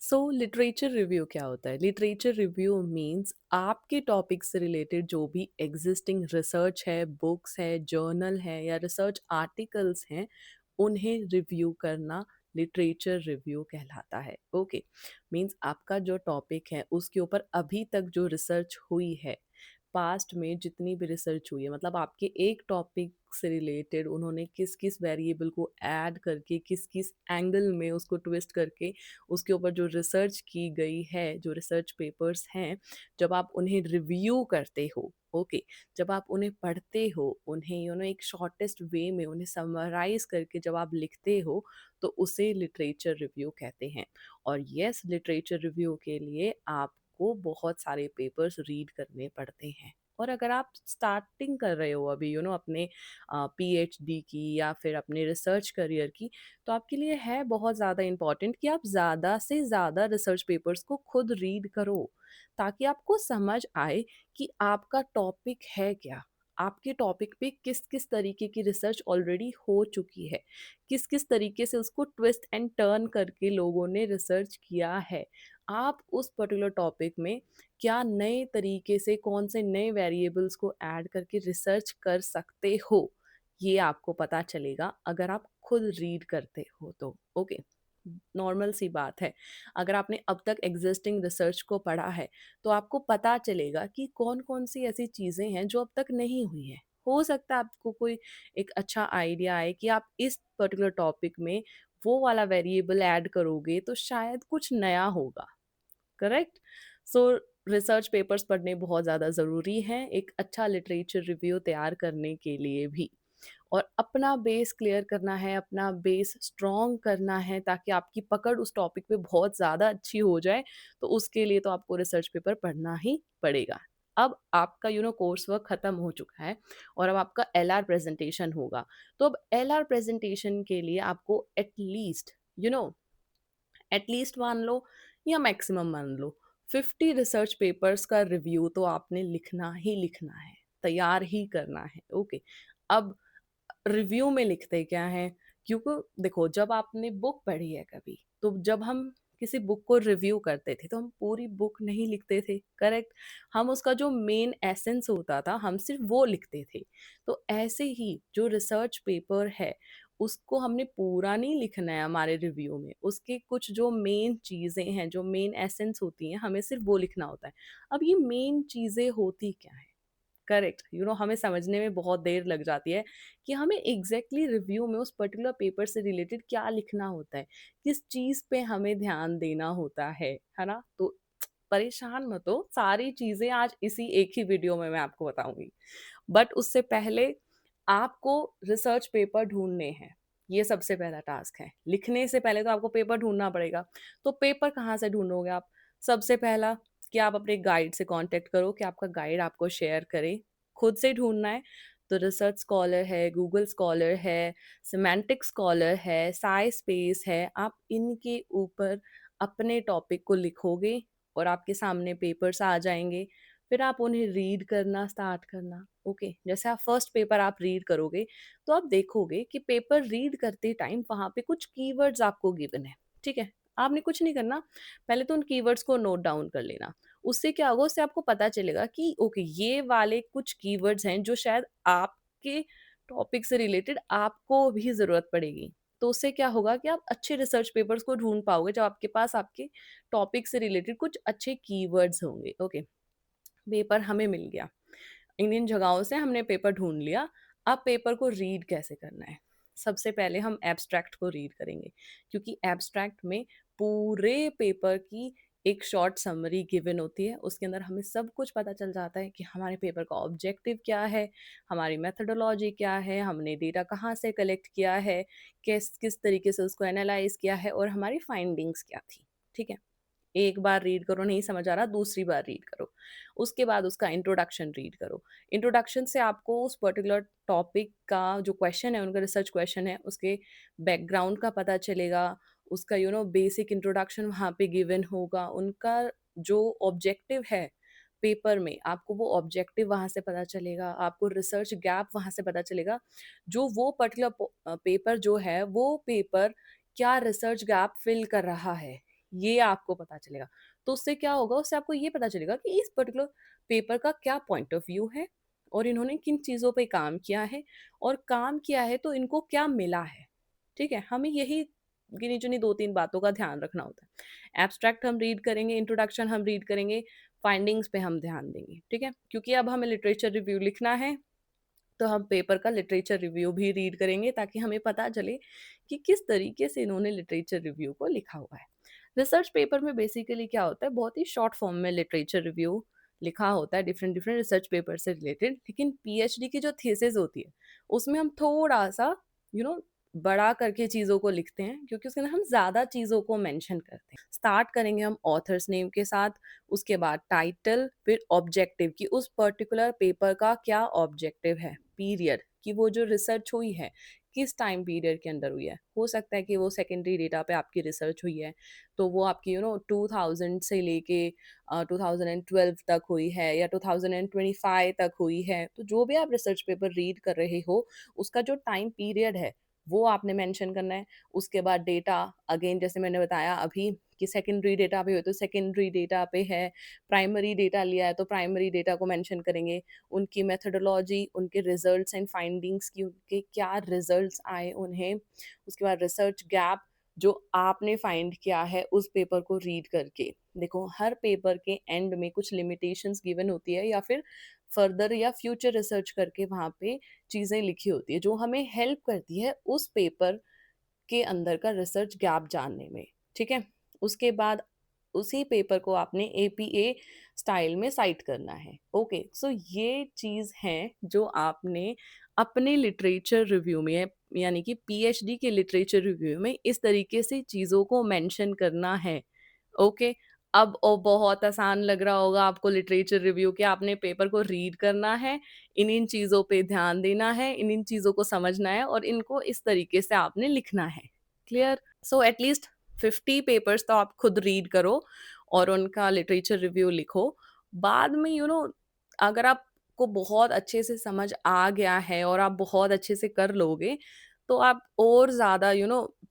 सो literature review क्या होता है? लिटरेचर रिव्यू मीन्स आपके टॉपिक से रिलेटेड जो भी एग्जिस्टिंग रिसर्च है, बुक्स है, जर्नल है या रिसर्च आर्टिकल्स हैं, उन्हें रिव्यू करना लिटरेचर रिव्यू कहलाता है। ओके, मीन्स आपका जो टॉपिक है उसके ऊपर अभी तक जो रिसर्च हुई है, पास्ट में जितनी भी रिसर्च हुई है, मतलब आपके एक टॉपिक से रिलेटेड उन्होंने किस किस वेरिएबल को ऐड करके, किस किस एंगल में उसको ट्विस्ट करके उसके ऊपर जो रिसर्च की गई है, जो रिसर्च पेपर्स हैं, जब आप उन्हें रिव्यू करते हो, ओके, जब आप उन्हें पढ़ते हो, उन्हें एक शॉर्टेस्ट वे में उन्हें समराइज करके जब आप लिखते हो, तो उसे लिटरेचर रिव्यू कहते हैं। और यस, लिटरेचर रिव्यू के लिए आपको बहुत सारे पेपर्स रीड करने पड़ते हैं। और अगर आप स्टार्टिंग कर रहे हो अभी अपने पीएचडी की या फिर अपने रिसर्च करियर की, तो आपके लिए है बहुत ज़्यादा इम्पॉर्टेंट कि आप ज़्यादा से ज़्यादा रिसर्च पेपर्स को खुद रीड करो, ताकि आपको समझ आए कि आपका टॉपिक है क्या, आपके टॉपिक पे किस किस तरीके की रिसर्च ऑलरेडी हो चुकी है, किस किस तरीके से उसको ट्विस्ट एंड टर्न करके लोगों ने रिसर्च किया है। आप उस पर्टिकुलर टॉपिक में क्या नए तरीके से कौन से नए वेरिएबल्स को ऐड करके रिसर्च कर सकते हो, ये आपको पता चलेगा अगर आप खुद रीड करते हो तो। ओके, नॉर्मल सी बात है, अगर आपने अब तक एग्जिस्टिंग रिसर्च को पढ़ा है तो आपको पता चलेगा कि कौन कौन सी ऐसी चीज़ें हैं जो अब तक नहीं हुई हैं। हो सकता है आपको कोई एक अच्छा आइडिया आए कि आप इस पर्टिकुलर टॉपिक में वो वाला वेरिएबल ऐड करोगे तो शायद कुछ नया होगा। करेक्ट? सो रिसर्च पेपर्स पढ़ने बहुत ज़्यादा ज़रूरी हैं एक अच्छा लिटरेचर रिव्यू तैयार करने के लिए भी। और अपना बेस क्लियर करना है, अपना बेस स्ट्रॉन्ग करना है, ताकि आपकी पकड़ उस टॉपिक पे बहुत ज़्यादा अच्छी हो जाए, तो उसके लिए तो आपको रिसर्च पेपर पढ़ना ही पड़ेगा। अब आपका कोर्स वर्क खत्म हो चुका है और अब आपका एलआर प्रेजेंटेशन होगा। तो अब एलआर प्रेजेंटेशन के लिए आपको यू नो एटलीस्ट मान लो या मैक्सिमम मान लो 50 रिसर्च पेपर्स का रिव्यू तो आपने लिखना ही लिखना है, तैयार ही करना है। ओके, अब रिव्यू में लिखते क्या हैं, क्योंकि देखो जब आपने बुक पढ़ी है कभी, तो जब हम किसी बुक को रिव्यू करते थे तो हम पूरी बुक नहीं लिखते थे। करेक्ट? हम उसका जो मेन एसेंस होता था हम सिर्फ वो लिखते थे। तो ऐसे ही जो रिसर्च पेपर है उसको हमने पूरा नहीं लिखना है हमारे रिव्यू में, उसके कुछ जो मेन चीज़ें हैं, जो मेन एसेंस होती हैं, हमें सिर्फ वो लिखना होता है। अब ये मेन चीज़ें होती क्या है? करेक्ट, हमें समझने में बहुत देर लग जाती है कि हमें एग्जैक्टली रिव्यू में उस पर्टिकुलर पेपर से रिलेटेड क्या लिखना होता है, किस चीज़ पे हमें ध्यान देना होता है ना? तो परेशान मत हो, सारी चीज़ें आज इसी एक ही वीडियो में मैं आपको बताऊंगी। बट उससे पहले आपको रिसर्च पेपर ढूंढने हैं, ये सबसे पहला टास्क है। लिखने से पहले तो आपको पेपर ढूंढना पड़ेगा। तो पेपर कहाँ से ढूंढोगे आप? सबसे पहला कि आप अपने गाइड से कांटेक्ट करो कि आपका गाइड आपको शेयर करे। खुद से ढूंढना है तो रिसर्च स्कॉलर है, गूगल स्कॉलर है, सिमेंटिक स्कॉलर है, साई स्पेस है, आप इनके ऊपर अपने टॉपिक को लिखोगे और आपके सामने पेपर्स आ जाएंगे। फिर आप उन्हें रीड करना स्टार्ट करना। ओके, जैसे आप फर्स्ट पेपर आप रीड करोगे तो आप देखोगे कि पेपर रीड करते टाइम वहाँ पे कुछ कीवर्ड्स आपको गिवन है। ठीक है, आपने कुछ नहीं करना, पहले तो उन कीवर्ड्स को नोट डाउन कर लेना। उससे क्या होगा, उससे आपको पता चलेगा कि ओके ये वाले कुछ कीवर्ड्स हैं जो शायद आपके टॉपिक से रिलेटेड आपको भी ज़रूरत पड़ेगी। तो उससे क्या होगा कि आप अच्छे रिसर्च पेपर्स को ढूंढ पाओगे जब आपके पास आपके टॉपिक से रिलेटेड कुछ अच्छे कीवर्ड्स होंगे। ओके, पेपर हमें मिल गया, इन इन जगहों से हमने पेपर ढूंढ लिया। अब पेपर को रीड कैसे करना है? सबसे पहले हम एब्स्ट्रैक्ट को रीड करेंगे, क्योंकि एब्स्ट्रैक्ट में पूरे पेपर की एक शॉर्ट समरी गिवन होती है। उसके अंदर हमें सब कुछ पता चल जाता है कि हमारे पेपर का ऑब्जेक्टिव क्या है, हमारी मेथडोलॉजी क्या है, हमने डेटा कहाँ से कलेक्ट किया है, किस किस तरीके से उसको एनालाइज किया है और हमारी फाइंडिंग्स क्या थी। ठीक है, एक बार रीड करो, नहीं समझ आ रहा दूसरी बार रीड करो। उसके बाद उसका इंट्रोडक्शन रीड करो। इंट्रोडक्शन से आपको उस पर्टिकुलर टॉपिक का जो क्वेश्चन है, उनका रिसर्च क्वेश्चन है, उसके बैकग्राउंड का पता चलेगा। उसका बेसिक इंट्रोडक्शन वहाँ पे गिवन होगा। उनका जो ऑब्जेक्टिव है पेपर में, आपको वो ऑब्जेक्टिव वहाँ से पता चलेगा, आपको रिसर्च गैप वहाँ से पता चलेगा। जो वो पर्टिकुलर पेपर जो है, वो पेपर क्या रिसर्च गैप फिल कर रहा है, ये आपको पता चलेगा। तो उससे क्या होगा, उससे आपको ये पता चलेगा कि इस पर्टिकुलर पेपर का क्या पॉइंट ऑफ व्यू है और इन्होंने किन चीज़ों पे काम किया है, और काम किया है तो इनको क्या मिला है। ठीक है? हमें यही गिनी-चुनी 2-3 बातों का ध्यान रखना होता है। एब्स्ट्रैक्ट हम रीड करेंगे, इंट्रोडक्शन हम रीड करेंगे, फाइंडिंग्स पे हम ध्यान देंगे। ठीक है? क्योंकि अब हमें लिटरेचर रिव्यू लिखना है, तो हम पेपर का लिटरेचर रिव्यू भी रीड करेंगे ताकि हमें पता चले कि किस तरीके से इन्होंने लिटरेचर रिव्यू को लिखा हुआ है। रिसर्च पेपर में बेसिकली क्या होता है, बहुत ही शॉर्ट फॉर्म में लिटरेचर रिव्यू लिखा होता है डिफरेंट डिफरेंट रिसर्च पेपर से रिलेटेड। लेकिन पीएचडी की जो थीसिस होती है उसमें हम थोड़ा सा यू you नो बड़ा करके चीज़ों को लिखते हैं, क्योंकि उसके अंदर हम ज़्यादा चीज़ों को मेंशन करते हैं। स्टार्ट करेंगे हम ऑथर्स नेम के साथ, उसके बाद टाइटल, फिर ऑब्जेक्टिव कि उस पर्टिकुलर पेपर का क्या ऑब्जेक्टिव है, पीरियड कि वो जो रिसर्च हुई है किस टाइम पीरियड के अंदर हुई है। हो सकता है कि वो सेकेंडरी डेटा पे आपकी रिसर्च हुई है, तो वो आपकी 2000 से लेके 2012 तक हुई है या 2025 तक हुई है। तो जो भी आप रिसर्च पेपर रीड कर रहे हो उसका जो टाइम पीरियड है वो आपने मेंशन करना है। उसके बाद डेटा, अगेन जैसे मैंने बताया अभी कि सेकेंडरी डेटा पे हो तो सेकेंडरी डेटा पे है, प्राइमरी डेटा लिया है तो प्राइमरी डेटा को मेंशन करेंगे, उनकी मेथोडोलॉजी, उनके रिजल्ट्स एंड फाइंडिंग्स की उनके क्या रिजल्ट्स आए उन्हें, उसके बाद रिसर्च गैप जो आपने फाइंड किया है उस पेपर को रीड करके। देखो हर पेपर के एंड में कुछ लिमिटेशंस गिवन होती है या फिर फर्दर या फ्यूचर रिसर्च करके वहाँ पे चीज़ें लिखी होती है जो हमें हेल्प करती है उस पेपर के अंदर का रिसर्च गैप जानने में। ठीक है? उसके बाद उसी पेपर को आपने एपीए स्टाइल में साइट करना है। ओके, सो ये चीज़ है जो आपने अपने लिटरेचर रिव्यू में, यानी कि पीएचडी के लिटरेचर रिव्यू में इस तरीके से चीज़ों को मेंशन करना है। ओके, अब बहुत आसान लग रहा होगा आपको लिटरेचर रिव्यू कि आपने पेपर को रीड करना है, इन-इन चीज़ों पे ध्यान देना है, इन-इन चीज़ों को समझना है और इनको इस तरीके से आपने लिखना है। Clear? So at least 50 papers तो आप खुद रीड करो और उनका लिटरेचर रिव्यू लिखो। बाद में अगर आपको बहुत अच्छे से समझ आ गया है और आप बहुत अच्छे से कर लोगे, तो आप और ज़्यादा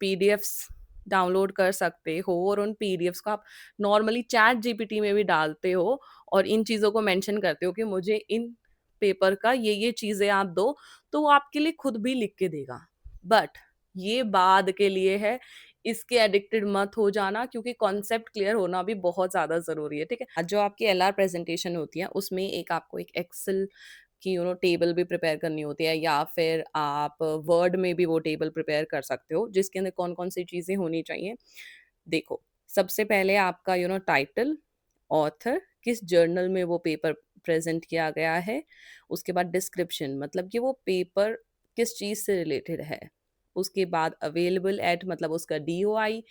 पीडीएफ्स डाउनलोड कर सकते हो और उन पीडीएफ्स को आप नॉर्मली चैट जीपीटी में भी डालते हो और इन चीज़ों को मेंशन करते हो कि मुझे इन पेपर का ये चीज़ें आप दो, तो वो आपके लिए खुद भी लिख के देगा। बट ये बाद के लिए है, इसके एडिक्टेड मत हो जाना क्योंकि कॉन्सेप्ट क्लियर होना भी बहुत ज़्यादा ज़रूरी है, ठीक है? जो आपकी एलआर प्रेज़ेंटेशन होती है, उसमें एक आपको एक एक्सेल की टेबल भी प्रिपेयर करनी होती है या फिर आप वर्ड में भी वो टेबल प्रिपेयर कर सकते हो, जिसके अंदर कौन-कौन सी चीज़ें होनी चाहिए। देखो, सबसे पहले आपका टाइटल, ऑथर, किस जर्नल में वो पेपर प्रेज़ेंट किया गया है, उसके बाद डिस्क्रिप्शन मतलब कि वो पेपर किस चीज़ से रिलेटेड है। उसके बाद अवेलेबल एट मतलब उसका डीओआई,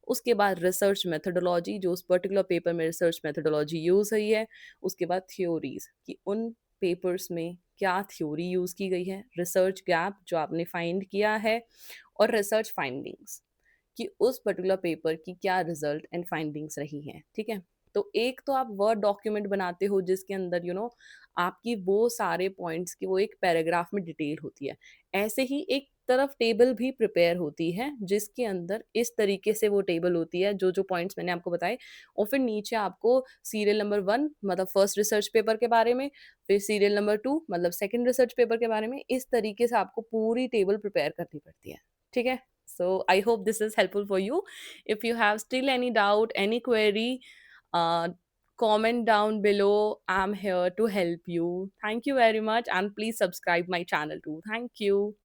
उसके बाद रिसर्च मेथोडोलॉजी जो उस पर्टिकुलर पेपर में रिसर्च मेथोडोलॉजी यूज़ हुई है, उसके बाद थ्योरीज़ कि उन पेपर्स में क्या थ्योरी यूज़ की गई है, रिसर्च गैप जो आपने फाइंड किया है और रिसर्च फाइंडिंग्स कि उस पर्टिकुलर पेपर की क्या रिजल्ट एंड फाइंडिंग्स रही हैं, ठीक है? तो एक तो आप वर्ड डॉक्यूमेंट बनाते हो जिसके अंदर आपकी वो सारे पॉइंट्स की वो एक पैराग्राफ में डिटेल होती है। ऐसे ही एक तरफ टेबल भी प्रिपेयर होती है जिसके अंदर इस तरीके से वो टेबल होती है जो पॉइंट्स मैंने आपको बताए, और फिर नीचे आपको सीरियल नंबर 1 मतलब फर्स्ट रिसर्च पेपर के बारे में, फिर सीरियल नंबर 2 मतलब सेकंड रिसर्च पेपर के बारे में, इस तरीके से आपको पूरी टेबल प्रिपेयर करनी पड़ती है। ठीक है? So I hope this is helpful for you. If you have still any doubt, any query, uh, comment down below. I'm here to help you. Thank you very much, and please subscribe my channel too. Thank you.